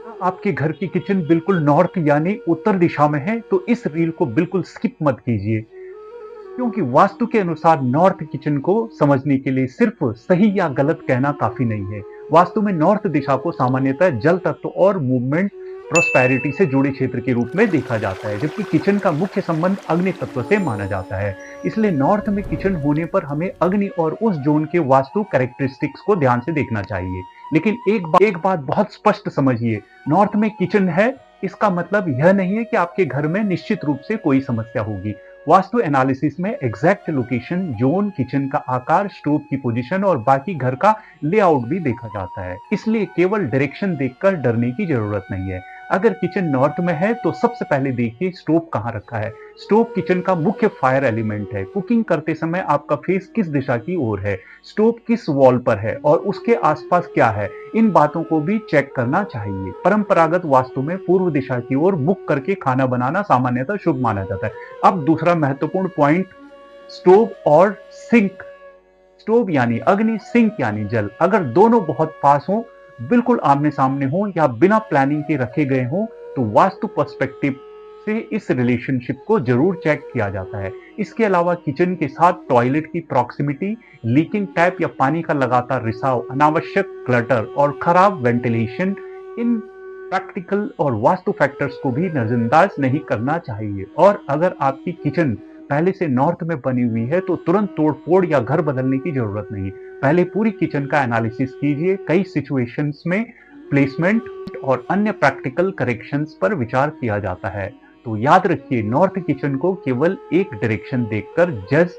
आपके घर की किचन बिल्कुल नॉर्थ यानी उत्तर दिशा में है तो इस रील को बिल्कुल स्किप मत कीजिए, क्योंकि वास्तु के अनुसार नॉर्थ किचन को समझने के लिए सिर्फ सही या गलत कहना काफी नहीं है। वास्तु में नॉर्थ दिशा को सामान्यतः जल तत्व और मूवमेंट प्रोस्पेरिटी से जुड़े क्षेत्र के रूप में देखा जाता है, जबकि किचन का मुख्य संबंध अग्नि तत्व से माना जाता है। इसलिए नॉर्थ में किचन होने पर हमें अग्नि और उस जोन के वास्तु कैरेक्टरिस्टिक्स को ध्यान से देखना चाहिए। लेकिन एक बात बहुत स्पष्ट समझिए, नॉर्थ में किचन है इसका मतलब यह नहीं है कि आपके घर में निश्चित रूप से कोई समस्या होगी। वास्तु एनालिसिस में एग्जैक्ट लोकेशन, जोन, किचन का आकार, स्टोव की पोजीशन और बाकी घर का लेआउट भी देखा जाता है। इसलिए केवल डायरेक्शन देखकर डरने की जरूरत नहीं है। अगर किचन नॉर्थ में है तो सबसे पहले देखिए स्टोव कहाँ रखा है। स्टोव किचन का मुख्य फायर एलिमेंट है। कुकिंग करते समय आपका फेस किस दिशा की ओर है, स्टोव किस वॉल पर है और उसके आसपास क्या है, इन बातों को भी चेक करना चाहिए। परंपरागत वास्तु में पूर्व दिशा की ओर मुख करके खाना बनाना सामान्यतः शुभ माना जाता है। अब दूसरा महत्वपूर्ण पॉइंट, स्टोव और सिंक। स्टोव यानी अग्नि, सिंक यानी जल। अगर दोनों बहुत पास हो, बिल्कुल आमने सामने हो या बिना प्लानिंग के रखे गए हो तो वास्तु पर्सपेक्टिव से इस रिलेशनशिप को जरूर चेक किया जाता है। इसके अलावा किचन के साथ टॉयलेट की प्रॉक्सिमिटी, लीकिंग टैप या पानी का लगातार रिसाव, अनावश्यक क्लटर और खराब वेंटिलेशन, इन प्रैक्टिकल और वास्तु फैक्टर्स को भी नजरअंदाज नहीं करना चाहिए। और अगर आपकी किचन पहले से नॉर्थ में बनी हुई है तो तुरंत तोड़फोड़ या घर बदलने की जरूरत नहीं। पहले पूरी किचन का एनालिसिस कीजिए। कई सिचुएशंस में प्लेसमेंट और अन्य प्रैक्टिकल करेक्शंस पर विचार किया जाता है। तो याद रखिए, नॉर्थ किचन को केवल एक डायरेक्शन देखकर जज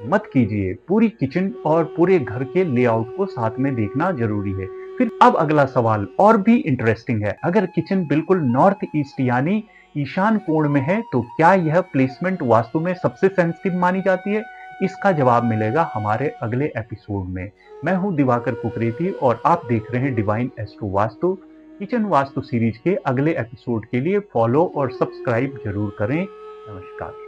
मत कीजिए। पूरी किचन और पूरे घर के लेआउट को साथ में देखना जरूरी है। फिर अब अगला सवाल और भी इंटरेस्टिंग है। अगर किचन बिल्कुल नॉर्थ ईस्ट यानी ईशान कोण में है तो क्या यह प्लेसमेंट वास्तु में सबसे सेंसिटिव मानी जाती है? इसका जवाब मिलेगा हमारे अगले एपिसोड में। मैं हूं दिवाकर कुकरेती और आप देख रहे हैं divine astro vastu. Kitchen vastu series के अगले एपिसोड के लिए फॉलो और सब्सक्राइब जरूर करें। नमस्कार।